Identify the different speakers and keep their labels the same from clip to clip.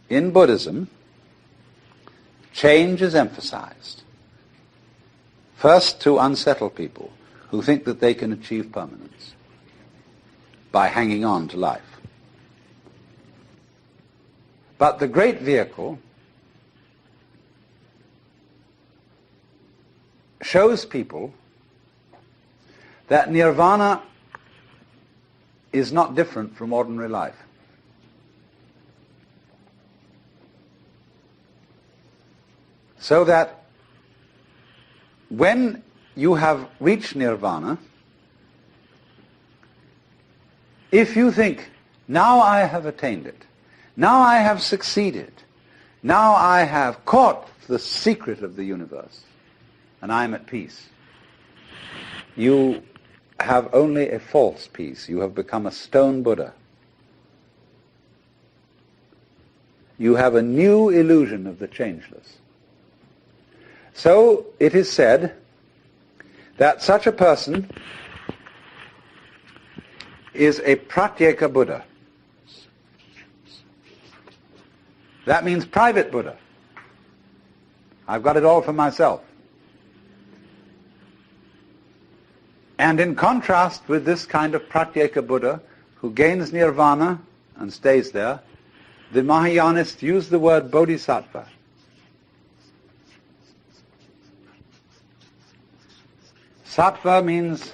Speaker 1: in Buddhism, change is emphasized. First, to unsettle people who think that they can achieve permanence by hanging on to life. But the great vehicle shows people that nirvana is not different from ordinary life. So that when you have reached nirvana, if you think, now I have attained it, now I have succeeded, now I have caught the secret of the universe, and I am at peace, you have only a false peace. You have become a stone Buddha. You have a new illusion of the changeless. So it is said that such a person is a pratyeka Buddha. That means private Buddha. I've got it all for myself. And in contrast with this kind of pratyeka Buddha, who gains nirvana and stays there, the Mahayanists use the word bodhisattva. Sattva means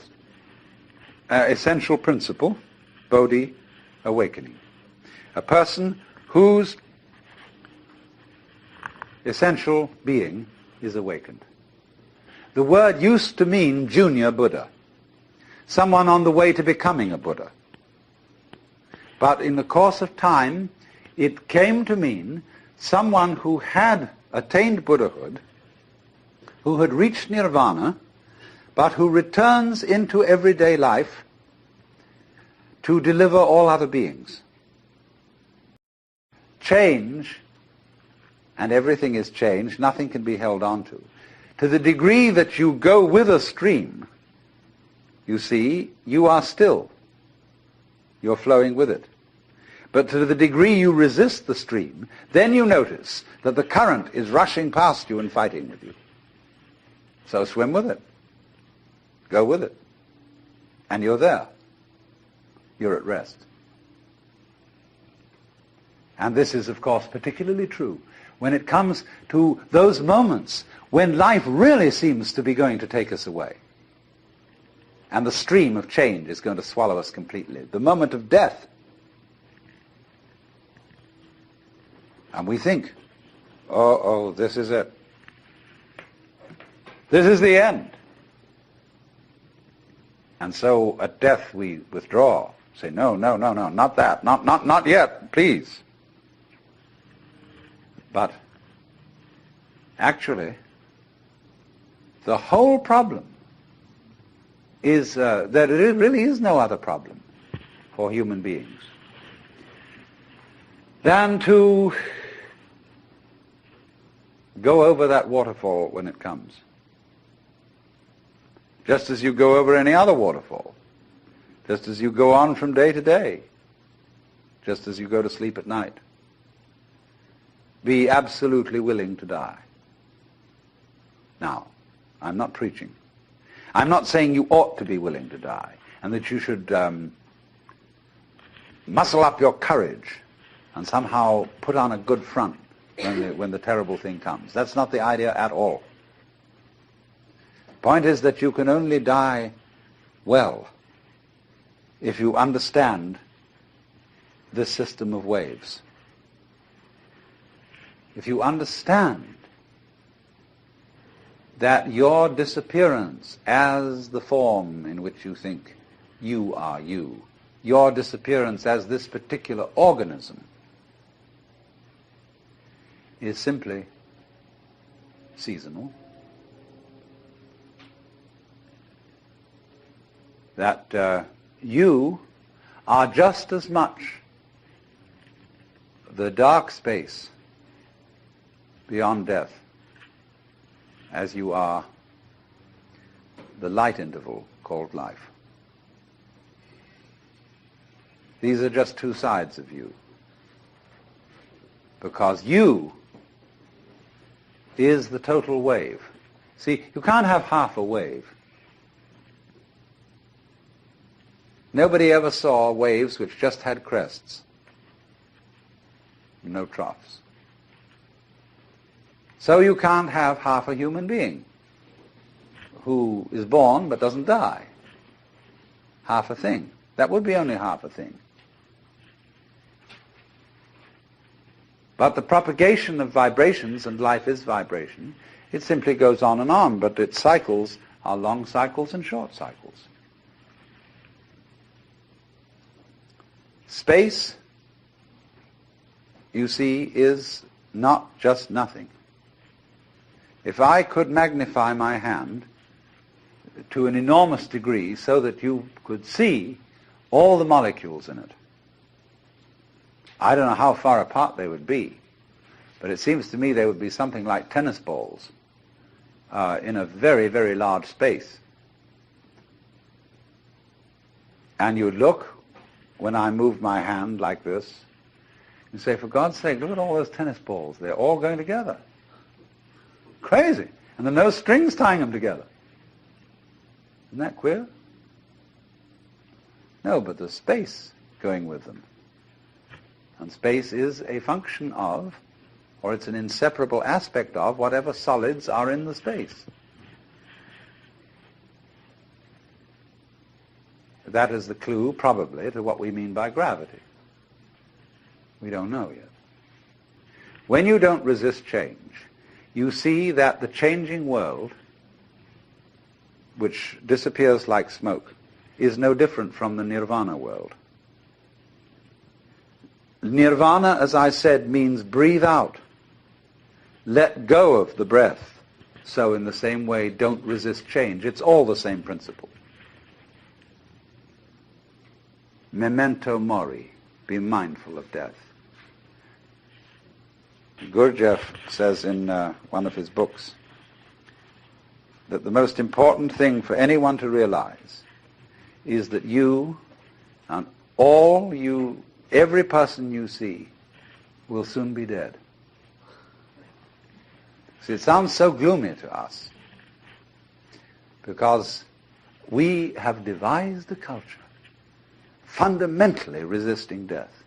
Speaker 1: essential principle, bodhi, awakening. A person whose essential being is awakened. The word used to mean junior Buddha, someone on the way to becoming a Buddha. But in the course of time, it came to mean someone who had attained Buddhahood, who had reached nirvana, but who returns into everyday life to deliver all other beings. Change, and everything is changed, nothing can be held on to. To the degree that you go with a stream, you see, you are still. You're flowing with it. But to the degree you resist the stream, then you notice that the current is rushing past you and fighting with you. So swim with it. Go with it. And you're there. You're at rest. And this is, of course, particularly true when it comes to those moments when life really seems to be going to take us away. And the stream of change is going to swallow us completely. The moment of death. And we think, oh, this is it. This is the end. And so at death we withdraw. Say, no, not that. Not yet, please. But actually, the whole problem is that it really is no other problem for human beings than to go over that waterfall when it comes. Just as you go over any other waterfall. Just as you go on from day to day. Just as you go to sleep at night. Be absolutely willing to die. Now, I'm not preaching. I'm not saying you ought to be willing to die and that you should muscle up your courage and somehow put on a good front when the terrible thing comes. That's not the idea at all. The point is that you can only die well if you understand this system of waves. If you understand that your disappearance as the form in which you think you are you, your disappearance as this particular organism, is simply seasonal, that you are just as much the dark space beyond death as you are the light interval called life. These are just two sides of you. because you is the total wave. See, you can't have half a wave. Nobody ever saw waves which just had crests, no troughs. So you can't have half a human being who is born but doesn't die. Half a thing. That would be only half a thing. But the propagation of vibrations, and life is vibration, it simply goes on, but its cycles are long cycles and short cycles. Space, you see, is not just nothing. If I could magnify my hand to an enormous degree so that you could see all the molecules in it, I don't know how far apart they would be, but it seems to me they would be something like tennis balls in a very, very large space. And you would look, when I moved my hand like this, and say, for God's sake, look at all those tennis balls. They're all going together. Crazy. And there are no strings tying them together. Isn't that queer? No, but there's space going with them. And space is a function of, or it's an inseparable aspect of, whatever solids are in the space. That is the clue, probably, to what we mean by gravity. We don't know yet. When you don't resist change, you see that the changing world, which disappears like smoke, is no different from the nirvana world. Nirvana, as I said, means breathe out. Let go of the breath. So in the same way, don't resist change. It's all the same principle. Memento mori. Be mindful of death. Gurdjieff says in one of his books that the most important thing for anyone to realize is that you and every person you see will soon be dead. See, it sounds so gloomy to us because we have devised a culture fundamentally resisting death.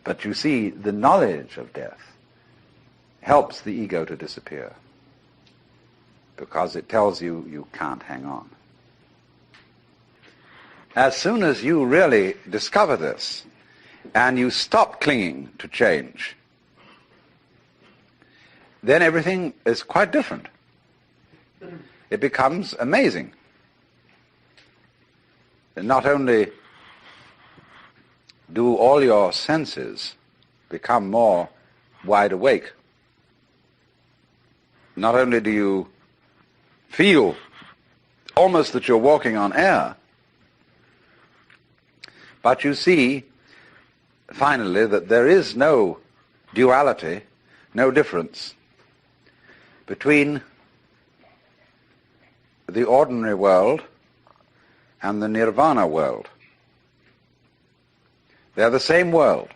Speaker 1: But you see, the knowledge of death helps the ego to disappear because it tells you you can't hang on. As soon as you really discover this and you stop clinging to change, then everything is quite different. It becomes amazing. And not only do all your senses become more wide awake, not only do you feel almost that you're walking on air, but you see, finally, that there is no duality, no difference between the ordinary world and the nirvana world. They're the same world,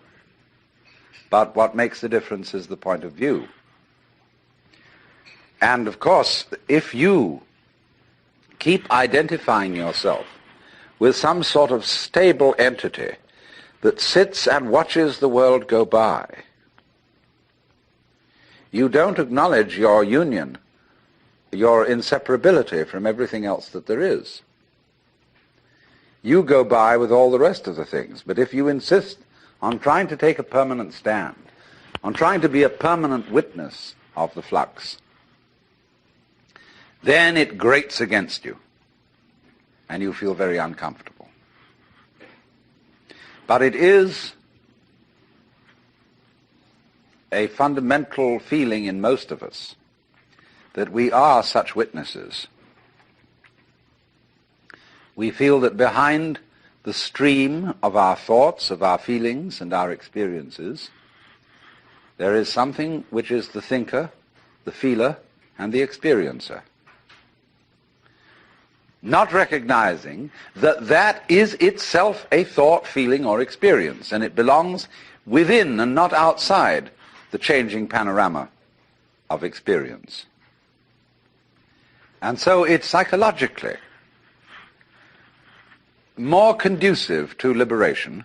Speaker 1: but what makes the difference is the point of view. And of course, if you keep identifying yourself with some sort of stable entity that sits and watches the world go by, you don't acknowledge your union, your inseparability from everything else that there is. You go by with all the rest of the things. But if you insist on trying to take a permanent stand, on trying to be a permanent witness of the flux, then it grates against you, and you feel very uncomfortable. But it is a fundamental feeling in most of us that we are such witnesses. We feel that behind the stream of our thoughts, of our feelings, and our experiences, there is something which is the thinker, the feeler, and the experiencer. not recognizing that that is itself a thought, feeling, or experience, and it belongs within and not outside the changing panorama of experience. And so it's psychologically more conducive to liberation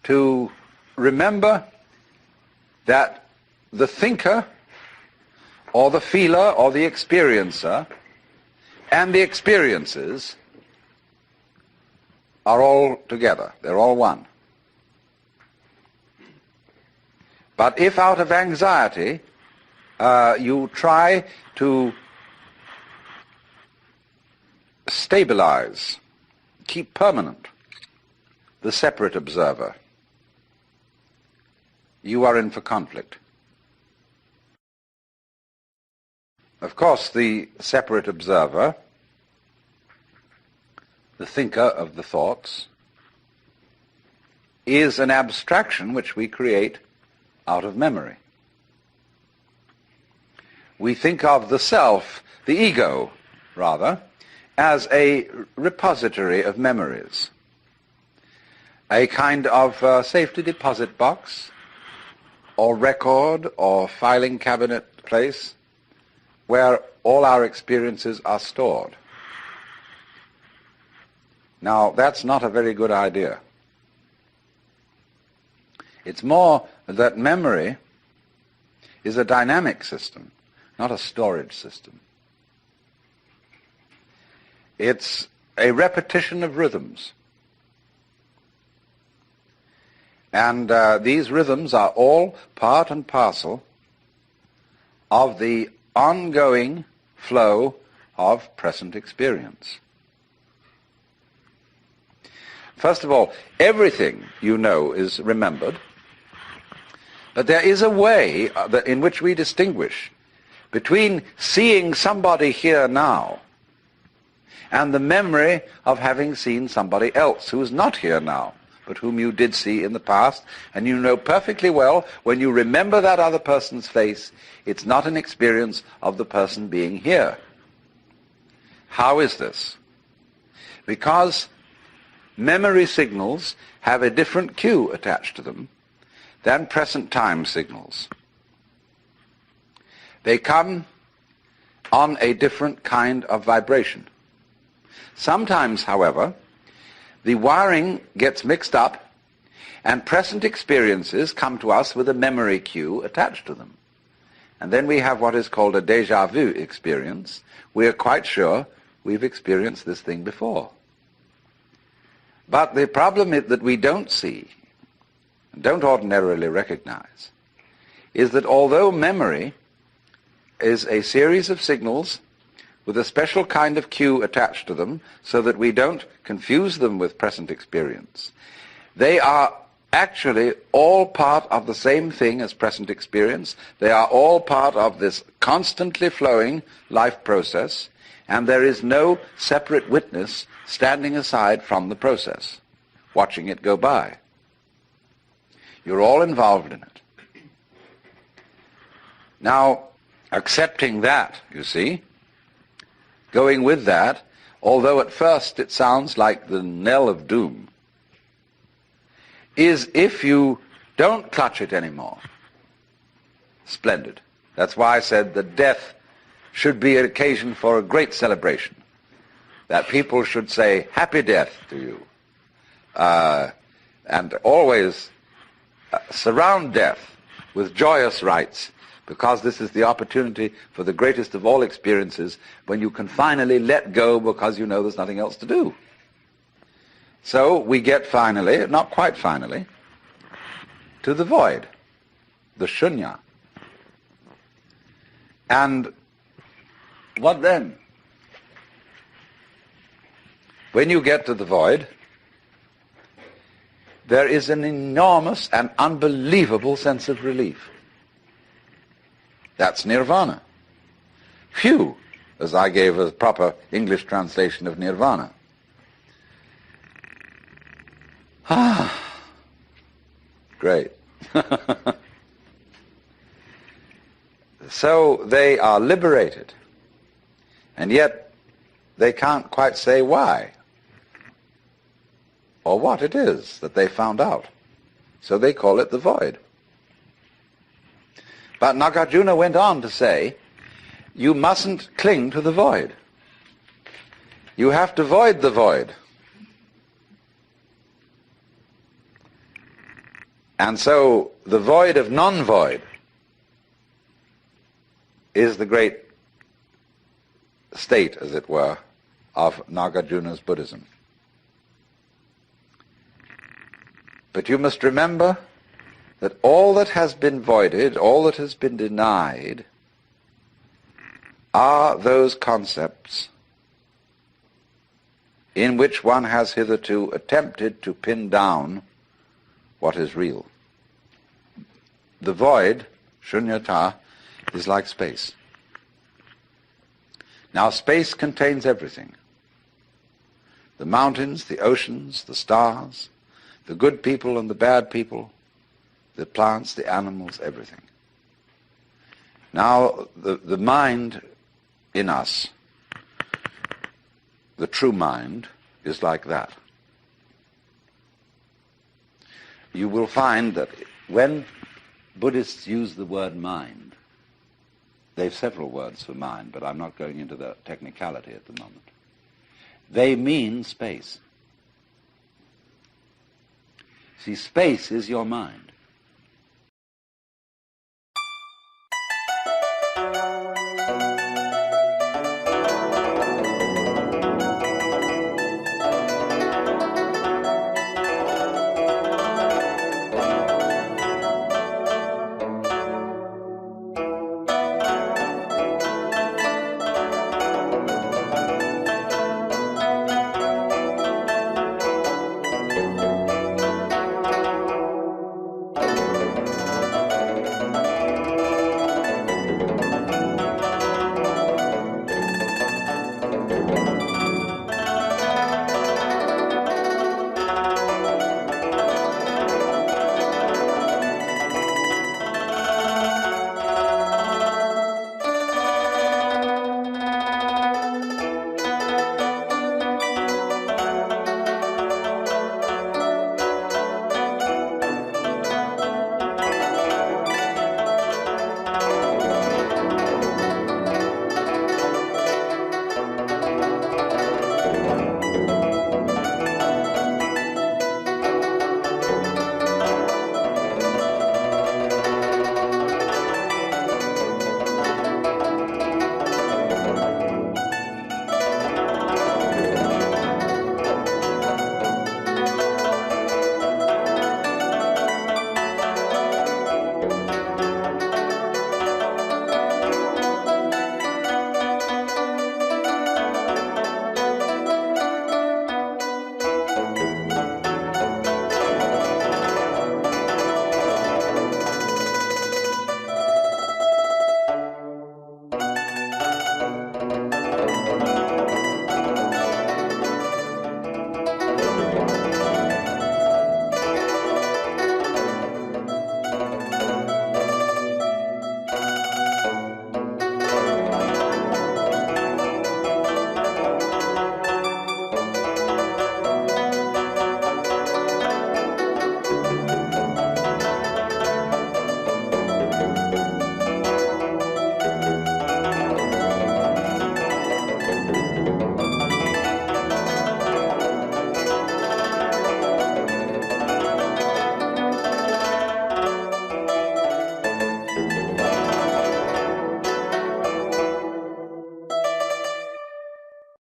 Speaker 1: to remember that the thinker or the feeler or the experiencer and the experiences are all together. They're all one. But if out of anxiety you try to stabilize, keep permanent the separate observer, you are in for conflict. Of course, the separate observer, the thinker of the thoughts, is an abstraction which we create out of memory. We think of the self, the ego, rather, as a repository of memories, a kind of safety deposit box or record or filing cabinet place where all our experiences are stored. Now, that's not a very good idea. It's more that memory is a dynamic system, not a storage system. It's a repetition of rhythms. And these rhythms are all part and parcel of the ongoing flow of present experience. First of all, everything you know is remembered, but there is a way in which we distinguish between seeing somebody here now and the memory of having seen somebody else who is not here now, but whom you did see in the past, and you know perfectly well when you remember that other person's face, it's not an experience of the person being here. How is this? Because memory signals have a different cue attached to them than present time signals. They come on a different kind of vibration. Sometimes, however, the wiring gets mixed up and present experiences come to us with a memory cue attached to them. And then we have what is called a déjà vu experience. We are quite sure we've experienced this thing before. But the problem is that we don't see, and don't ordinarily recognize, is that although memory is a series of signals with a special kind of cue attached to them so that we don't confuse them with present experience, they are actually all part of the same thing as present experience. They are all part of this constantly flowing life process, and there is no separate witness standing aside from the process, watching it go by. You're all involved in it. Now, accepting that, you see, going with that, although at first it sounds like the knell of doom, is if you don't clutch it anymore. Splendid. That's why I said that death should be an occasion for a great celebration, that people should say, happy death to you, and always surround death with joyous rites, because this is the opportunity for the greatest of all experiences when you can finally let go because you know there's nothing else to do. So we get finally, not quite finally, to the void, the shunya. And what then? When you get to the void, there is an enormous and unbelievable sense of relief. That's nirvana. Phew, as I gave a proper English translation of nirvana. Ah, great. So they are liberated. And yet they can't quite say why or what it is that they found out. So they call it the void. But Nagarjuna went on to say, you mustn't cling to the void. You have to void the void. And so the void of non-void is the great state, as it were, of Nagarjuna's Buddhism. But you must remember that all that has been voided, all that has been denied, are those concepts in which one has hitherto attempted to pin down what is real. The void, shunyata, is like space. Now space contains everything. The mountains, the oceans, the stars, the good people and the bad people, the plants, the animals, everything. Now the mind in us, the true mind, is like that. You will find that when Buddhists use the word mind, they have several words for mind, but I'm not going into the technicality at the moment. They mean space. See, space is your mind.